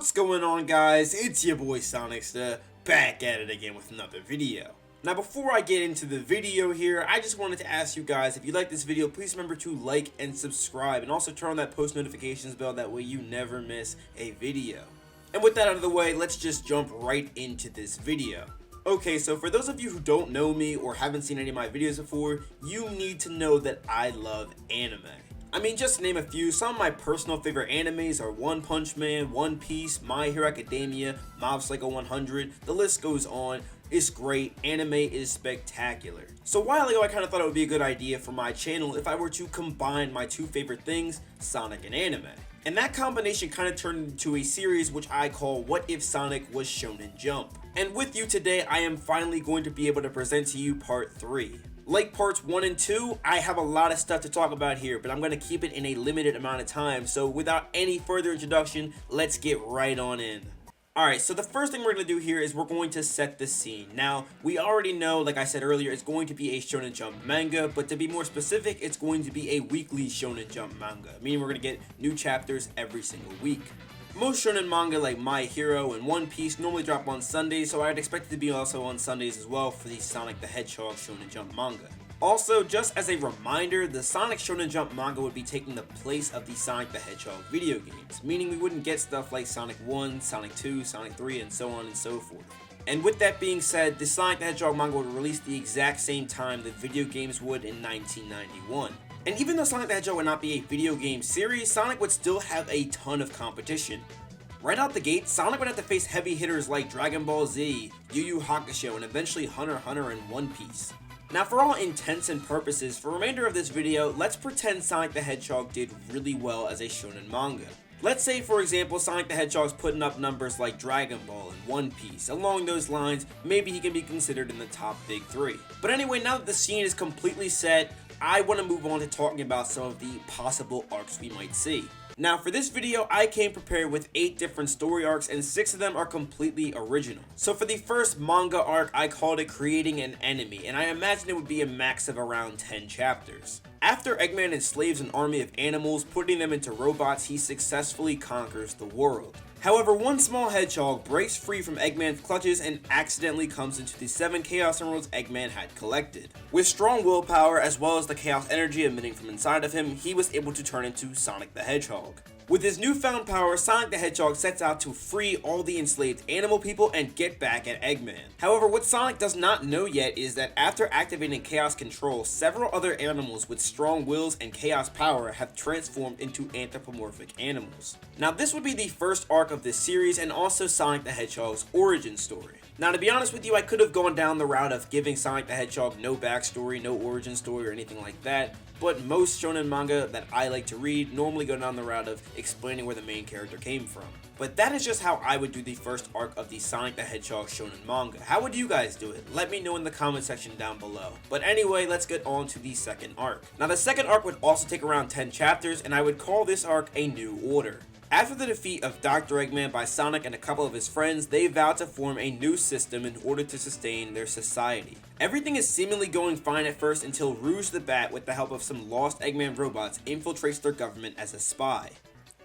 What's going on, guys? It's your boy Sonicster, back at it again with another video. Now before I get into the video here, I just wanted to ask you guys, if you like this video, please remember to like and subscribe, and also turn on that post notifications bell, that way you never miss a video. And with that out of the way, let's just jump right into this video. Okay, so for those of you who don't know me or haven't seen any of my videos before, you need to know that I love anime. I mean, just to name a few, some of my personal favorite animes are One Punch Man, One Piece, My Hero Academia, Mob Psycho 100, the list goes on. It's great, anime is spectacular. So a while ago I kind of thought it would be a good idea for my channel if I were to combine my two favorite things, Sonic and anime. And that combination kind of turned into a series which I call What If Sonic Was Shonen Jump. And with you today, I am finally going to be able to present to you part 3. Like parts 1 and 2, I have a lot of stuff to talk about here, but I'm going to keep it in a limited amount of time, so without any further introduction, let's get right on in. Alright, so the first thing we're going to do here is we're going to set the scene. Now, we already know, like I said earlier, it's going to be a Shonen Jump manga, but to be more specific, it's going to be a weekly Shonen Jump manga, meaning we're going to get new chapters every single week. Most shonen manga like My Hero and One Piece normally drop on Sundays, so I'd expect it to be also on Sundays as well for the Sonic the Hedgehog Shonen Jump manga. Also, just as a reminder, the Sonic Shonen Jump manga would be taking the place of the Sonic the Hedgehog video games, meaning we wouldn't get stuff like Sonic 1, Sonic 2, Sonic 3, and so on and so forth. And with that being said, the Sonic the Hedgehog manga would release the exact same time the video games would in 1991. And even though Sonic the Hedgehog would not be a video game series, Sonic would still have a ton of competition. Right out the gate, Sonic would have to face heavy hitters like Dragon Ball Z, Yu Yu Hakusho, and eventually Hunter x Hunter and One Piece. Now for all intents and purposes, for the remainder of this video, let's pretend Sonic the Hedgehog did really well as a shonen manga. Let's say, for example, Sonic the Hedgehog's putting up numbers like Dragon Ball and One Piece. Along those lines, maybe he can be considered in the top big 3. But anyway, now that the scene is completely set, I want to move on to talking about some of the possible arcs we might see. Now for this video, I came prepared with 8 different story arcs, and 6 of them are completely original. So for the first manga arc, I called it Creating an Enemy, and I imagine it would be a max of around 10 chapters. After Eggman enslaves an army of animals, putting them into robots, he successfully conquers the world. However, one small hedgehog breaks free from Eggman's clutches and accidentally comes into the 7 Chaos Emeralds Eggman had collected. With strong willpower, as well as the chaos energy emitting from inside of him, he was able to turn into Sonic the Hedgehog. With his newfound power, Sonic the Hedgehog sets out to free all the enslaved animal people and get back at Eggman. However, what Sonic does not know yet is that after activating Chaos Control, several other animals with strong wills and chaos power have transformed into anthropomorphic animals. Now this would be the first arc of this series, and also Sonic the Hedgehog's origin story. Now to be honest with you, I could have gone down the route of giving Sonic the Hedgehog no backstory, no origin story, or anything like that, but most shonen manga that I like to read normally go down the route of explaining where the main character came from. But that is just how I would do the first arc of the Sonic the Hedgehog shonen manga. How would you guys do it? Let me know in the comment section down below. But anyway, let's get on to the second arc. Now the second arc would also take around 10 chapters, and I would call this arc A New Order. After the defeat of Dr. Eggman by Sonic and a couple of his friends, they vow to form a new system in order to sustain their society. Everything is seemingly going fine at first until Rouge the Bat, with the help of some lost Eggman robots, infiltrates their government as a spy.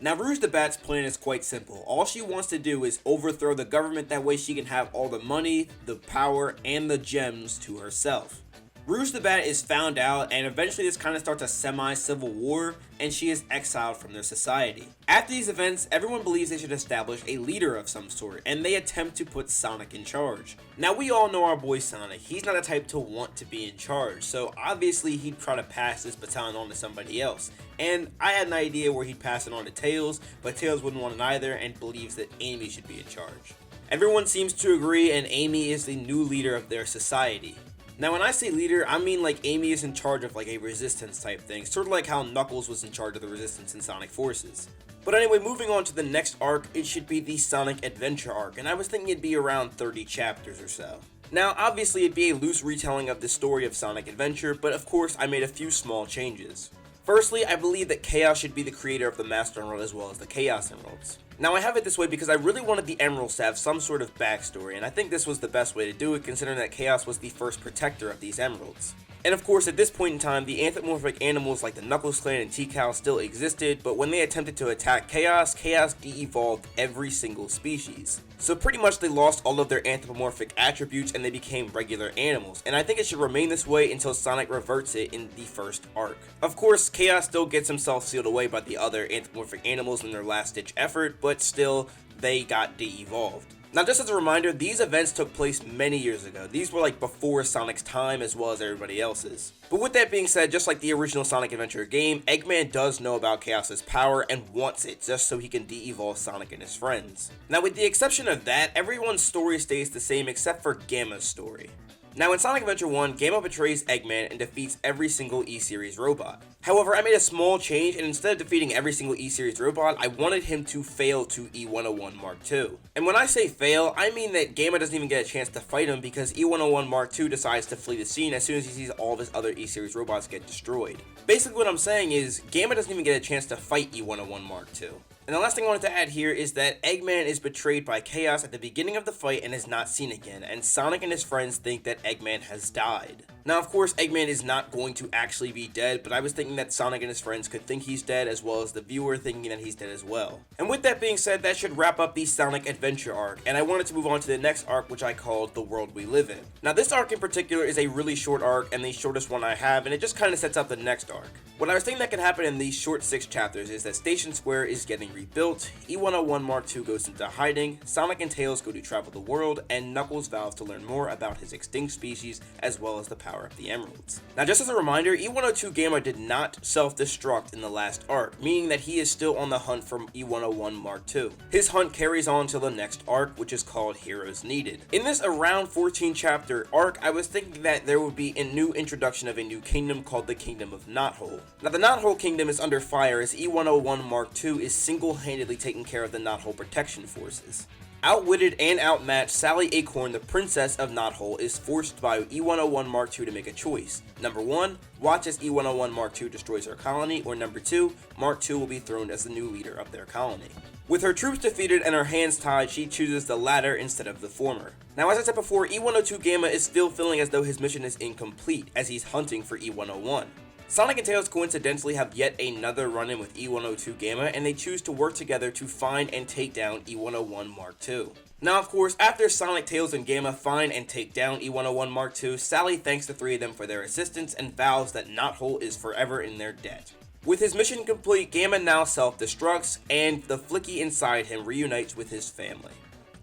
Now Rouge the Bat's plan is quite simple. All she wants to do is overthrow the government, that way she can have all the money, the power, and the gems to herself. Rouge the Bat is found out, and eventually this kind of starts a semi-civil war, and she is exiled from their society. After these events, everyone believes they should establish a leader of some sort, and they attempt to put Sonic in charge. Now we all know our boy Sonic. He's not the type to want to be in charge, so obviously he'd try to pass this baton on to somebody else. And I had an idea where he'd pass it on to Tails, but Tails wouldn't want it either and believes that Amy should be in charge. Everyone seems to agree, and Amy is the new leader of their society. Now when I say leader, I mean like Amy is in charge of like a resistance type thing, sort of like how Knuckles was in charge of the resistance in Sonic Forces. But anyway, moving on to the next arc, it should be the Sonic Adventure arc, and I was thinking it'd be around 30 chapters or so. Now obviously it'd be a loose retelling of the story of Sonic Adventure, but of course I made a few small changes. Firstly, I believe that Chaos should be the creator of the Master Emerald as well as the Chaos Emeralds. Now I have it this way because I really wanted the Emeralds to have some sort of backstory, and I think this was the best way to do it considering that Chaos was the first protector of these Emeralds. And of course, at this point in time, the anthropomorphic animals like the Knuckles clan and T-Cow still existed, but when they attempted to attack Chaos, Chaos de-evolved every single species. So pretty much they lost all of their anthropomorphic attributes and they became regular animals, and I think it should remain this way until Sonic reverts it in the first arc. Of course, Chaos still gets himself sealed away by the other anthropomorphic animals in their last ditch effort, but still, they got de-evolved. Now just as a reminder, these events took place many years ago. These were like before Sonic's time as well as everybody else's. But with that being said, just like the original Sonic Adventure game, Eggman does know about Chaos's power and wants it just so he can de-evolve Sonic and his friends. Now with the exception of that, everyone's story stays the same except for Gamma's story. Now in Sonic Adventure 1, Gamma betrays Eggman and defeats every single E-Series robot. However, I made a small change, and instead of defeating every single E-Series robot, I wanted him to fail to E101 Mark II. And when I say fail, I mean that Gamma doesn't even get a chance to fight him because E101 Mark II decides to flee the scene as soon as he sees all of his other E-Series robots get destroyed. Basically what I'm saying is, Gamma doesn't even get a chance to fight E101 Mark II. And the last thing I wanted to add here is that Eggman is betrayed by Chaos at the beginning of the fight and is not seen again, and Sonic and his friends think that Eggman has died. Now of course Eggman is not going to actually be dead, but I was thinking that Sonic and his friends could think he's dead as well as the viewer thinking that he's dead as well. And with that being said, that should wrap up the Sonic Adventure arc, and I wanted to move on to the next arc, which I called The World We Live In. Now this arc in particular is a really short arc and the shortest one I have, and it just kind of sets up the next arc. What I was thinking that could happen in these short 6 chapters is that Station Square is getting rebuilt, E101 Mark II goes into hiding, Sonic and Tails go to travel the world, and Knuckles vows to learn more about his extinct species as well as the power of the Emeralds. Now just as a reminder, E102 Gamma did not self-destruct in the last arc, meaning that he is still on the hunt for E101 Mark II. His hunt carries on to the next arc, which is called Heroes Needed. In this around 14 chapter arc, I was thinking that there would be a new introduction of a new kingdom called the Kingdom of Knothole. Now the Knothole Kingdom is under fire as E101 Mark II is single-handedly taking care of the Knothole protection forces. Outwitted and outmatched, Sally Acorn, the princess of Knothole, is forced by E101 Mark II to make a choice. Number 1, watch as E101 Mark II destroys her colony, or number 2, Mark II will be throned as the new leader of their colony. With her troops defeated and her hands tied, she chooses the latter instead of the former. Now as I said before, E102 Gamma is still feeling as though his mission is incomplete, as he's hunting for E101. Sonic and Tails coincidentally have yet another run-in with E102 Gamma, and they choose to work together to find and take down E101 Mark II. Now of course, after Sonic, Tails, and Gamma find and take down E101 Mark II, Sally thanks the 3 of them for their assistance and vows that Knothole is forever in their debt. With his mission complete, Gamma now self-destructs, and the Flicky inside him reunites with his family.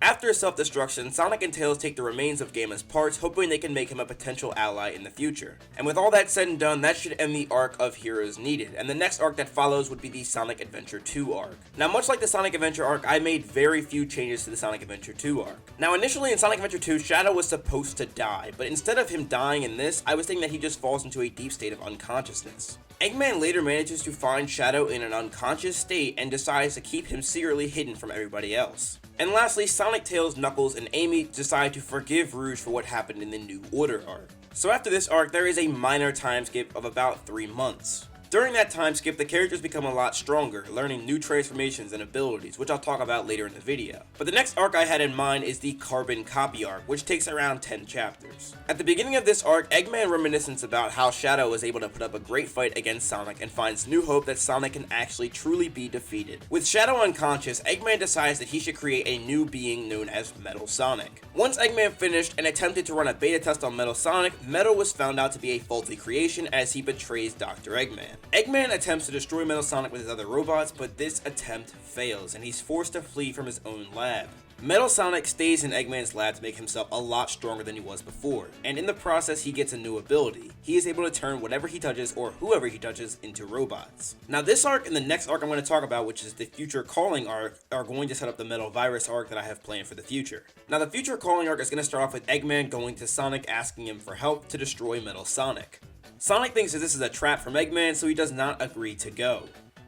After his self-destruction, Sonic and Tails take the remains of Gamma's parts, hoping they can make him a potential ally in the future. And with all that said and done, that should end the arc of Heroes Needed, and the next arc that follows would be the Sonic Adventure 2 arc. Now much like the Sonic Adventure arc, I made very few changes to the Sonic Adventure 2 arc. Now initially in Sonic Adventure 2, Shadow was supposed to die, but instead of him dying in this, I was thinking that he just falls into a deep state of unconsciousness. Eggman later manages to find Shadow in an unconscious state and decides to keep him secretly hidden from everybody else. And lastly, Sonic, Tails, Knuckles, and Amy decide to forgive Rouge for what happened in the New Order arc. So after this arc, there is a minor time skip of about 3 months. During that time skip, the characters become a lot stronger, learning new transformations and abilities, which I'll talk about later in the video. But the next arc I had in mind is the Carbon Copy arc, which takes around 10 chapters. At the beginning of this arc, Eggman reminisces about how Shadow was able to put up a great fight against Sonic and finds new hope that Sonic can actually truly be defeated. With Shadow unconscious, Eggman decides that he should create a new being known as Metal Sonic. Once Eggman finished and attempted to run a beta test on Metal Sonic, Metal was found out to be a faulty creation as he betrays Dr. Eggman. Eggman attempts to destroy Metal Sonic with his other robots, but this attempt fails, and he's forced to flee from his own lab. Metal Sonic stays in Eggman's lab to make himself a lot stronger than he was before, and in the process he gets a new ability. He is able to turn whatever he touches or whoever he touches into robots. Now this arc and the next arc I'm going to talk about, which is the Future Calling arc, are going to set up the Metal Virus arc that I have planned for the future. Now the Future Calling arc is going to start off with Eggman going to Sonic asking him for help to destroy Metal Sonic. Sonic thinks that this is a trap from Eggman, so he does not agree to go.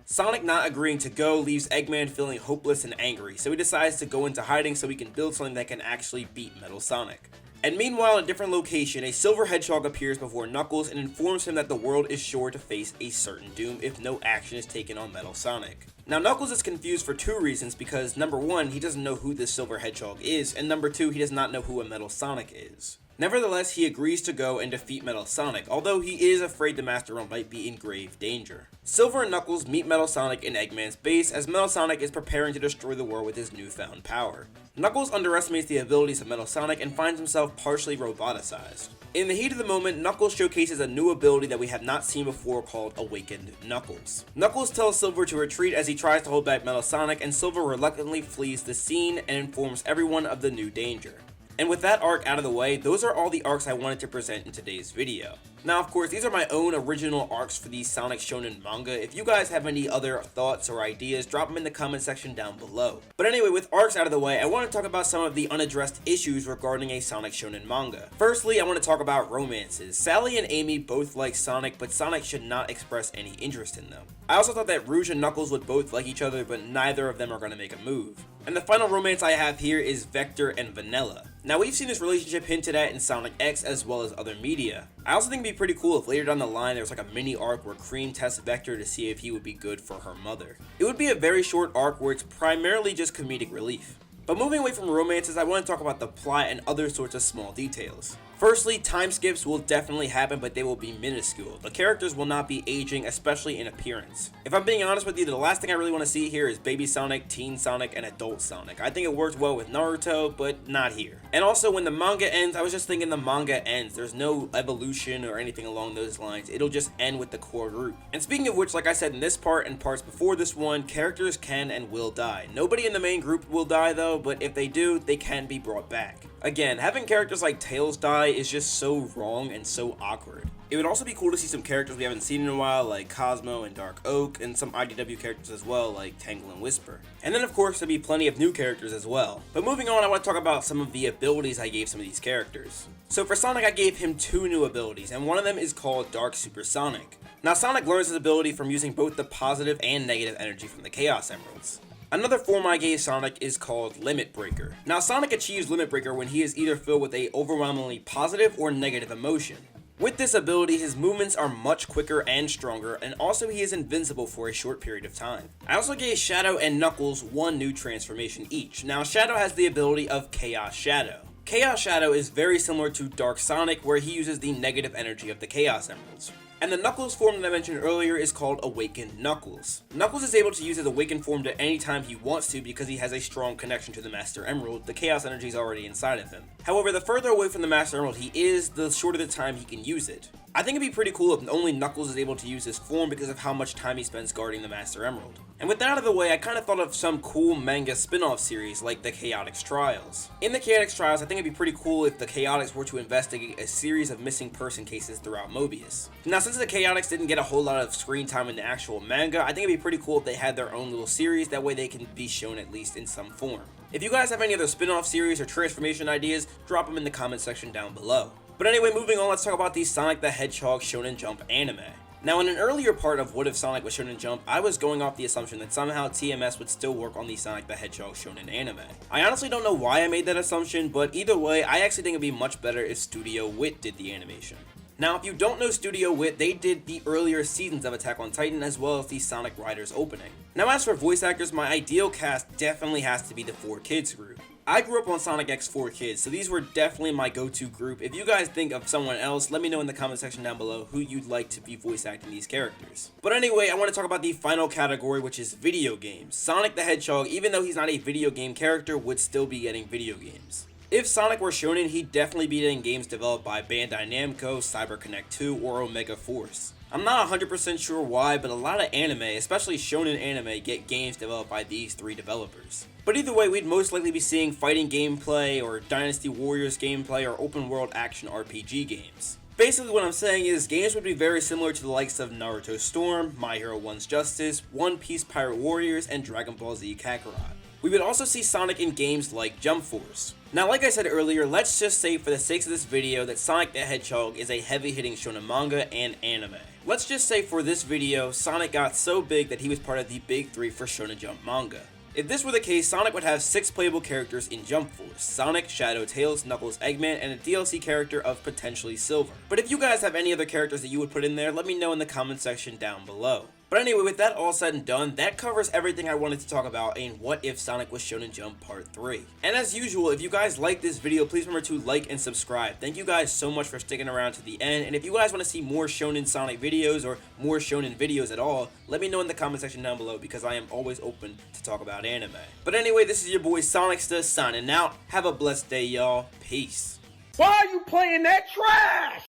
Sonic not agreeing to go leaves Eggman feeling hopeless and angry, so he decides to go into hiding so he can build something that can actually beat Metal Sonic. And meanwhile, in a different location, a silver hedgehog appears before Knuckles and informs him that the world is sure to face a certain doom if no action is taken on Metal Sonic. Now Knuckles is confused for 2 reasons, because number 1, he doesn't know who this silver hedgehog is, and number 2, he does not know who a Metal Sonic is. Nevertheless, he agrees to go and defeat Metal Sonic, although he is afraid the Master Emerald might be in grave danger. Silver and Knuckles meet Metal Sonic in Eggman's base as Metal Sonic is preparing to destroy the world with his newfound power. Knuckles underestimates the abilities of Metal Sonic and finds himself partially roboticized. In the heat of the moment, Knuckles showcases a new ability that we have not seen before called Awakened Knuckles. Knuckles tells Silver to retreat as he tries to hold back Metal Sonic, and Silver reluctantly flees the scene and informs everyone of the new danger. And with that arc out of the way, those are all the arcs I wanted to present in today's video. Now, of course, these are my own original arcs for the Sonic Shonen manga. If you guys have any other thoughts or ideas, drop them in the comment section down below. But anyway, with arcs out of the way, I want to talk about some of the unaddressed issues regarding a Sonic Shonen manga. Firstly, I want to talk about romances. Sally and Amy both like Sonic, but Sonic should not express any interest in them. I also thought that Rouge and Knuckles would both like each other, but neither of them are going to make a move. And the final romance I have here is Vector and Vanilla. Now, we've seen this relationship hinted at in Sonic X as well as other media. I also think it'd be pretty cool if later down the line there was like a mini arc where Cream tests Vector to see if he would be good for her mother. It would be a very short arc where it's primarily just comedic relief. But moving away from romances, I want to talk about the plot and other sorts of small details. Firstly, time skips will definitely happen, but they will be minuscule. The characters will not be aging, especially in appearance. If I'm being honest with you, the last thing I really want to see here is Baby Sonic, Teen Sonic, and Adult Sonic. I think it worked well with Naruto, but not here. And also, when the manga ends, I was just thinking the manga ends. There's no evolution or anything along those lines. It'll just end with the core group. And speaking of which, like I said in this part and parts before this one, characters can and will die. Nobody in the main group will die though, but if they do, they can be brought back. Again, having characters like Tails die is just so wrong and so awkward. It would also be cool to see some characters we haven't seen in a while, like Cosmo and Dark Oak, and some IDW characters as well, like Tangle and Whisper. And then of course there'll be plenty of new characters as well. But moving on, I want to talk about some of the abilities I gave some of these characters. So for Sonic, I gave him 2 new abilities, and one of them is called Dark Supersonic. Now Sonic learns his ability from using both the positive and negative energy from the Chaos Emeralds. Another form I gave Sonic is called Limit Breaker. Now Sonic achieves Limit Breaker when he is either filled with a overwhelmingly positive or negative emotion. With this ability, his movements are much quicker and stronger, and also he is invincible for a short period of time. I also gave Shadow and Knuckles 1 new transformation each. Now Shadow has the ability of Chaos Shadow. Chaos Shadow is very similar to Dark Sonic, where he uses the negative energy of the Chaos Emeralds. And the Knuckles form that I mentioned earlier is called Awakened Knuckles. Knuckles is able to use his Awakened form at any time he wants to because he has a strong connection to the Master Emerald. The Chaos Energy is already inside of him. However, the further away from the Master Emerald he is, the shorter the time he can use it. I think it'd be pretty cool if only Knuckles is able to use this form because of how much time he spends guarding the Master Emerald. And with that out of the way, I kind of thought of some cool manga spin-off series like the Chaotix Trials. In the Chaotix Trials, I think it'd be pretty cool if the Chaotix were to investigate a series of missing person cases throughout Mobius. Now, since the Chaotix didn't get a whole lot of screen time in the actual manga, I think it'd be pretty cool if they had their own little series, that way they can be shown at least in some form. If you guys have any other spin-off series or transformation ideas, drop them in the comment section down below. But anyway, moving on, let's talk about the Sonic the Hedgehog Shonen Jump anime. Now, in an earlier part of What If Sonic was Shonen Jump, I was going off the assumption that somehow TMS would still work on the Sonic the Hedgehog Shonen anime. I honestly don't know why I made that assumption, but either way, I actually think it'd be much better if Studio Wit did the animation. Now, if you don't know Studio Wit, they did the earlier seasons of Attack on Titan as well as the Sonic Riders opening. Now, as for voice actors, my ideal cast definitely has to be the 4Kids group. I grew up on Sonic X 4Kids, so these were definitely my go-to group. If you guys think of someone else, let me know in the comment section down below who you'd like to be voice acting these characters. But anyway, I want to talk about the final category, which is video games. Sonic the Hedgehog, even though he's not a video game character, would still be getting video games. If Sonic were shonen, he'd definitely be getting games developed by Bandai Namco, CyberConnect 2, or Omega Force. I'm not 100% sure why, but a lot of anime, especially shonen anime, get games developed by these 3 developers. But either way, we'd most likely be seeing fighting gameplay, or Dynasty Warriors gameplay, or open world action RPG games. Basically what I'm saying is, games would be very similar to the likes of Naruto Storm, My Hero One's Justice, One Piece Pirate Warriors, and Dragon Ball Z Kakarot. We would also see Sonic in games like Jump Force. Now, like I said earlier, let's just say for the sakes of this video that Sonic the Hedgehog is a heavy-hitting shonen manga and anime. Let's just say for this video, Sonic got so big that he was part of the big 3 for Shonen Jump manga. If this were the case, Sonic would have 6 playable characters in Jump Force: Sonic, Shadow, Tails, Knuckles, Eggman, and a DLC character of potentially Silver. But if you guys have any other characters that you would put in there, let me know in the comment section down below. But anyway, with that all said and done, that covers everything I wanted to talk about in What If Sonic Was Shonen Jump Part 3. And as usual, if you guys like this video, please remember to like and subscribe. Thank you guys so much for sticking around to the end, and if you guys want to see more Shonen Sonic videos or more Shonen videos at all, let me know in the comment section down below because I am always open to talk about anime. But anyway, this is your boy Sonicsta signing out. Have a blessed day, y'all. Peace. Why are you playing that trash?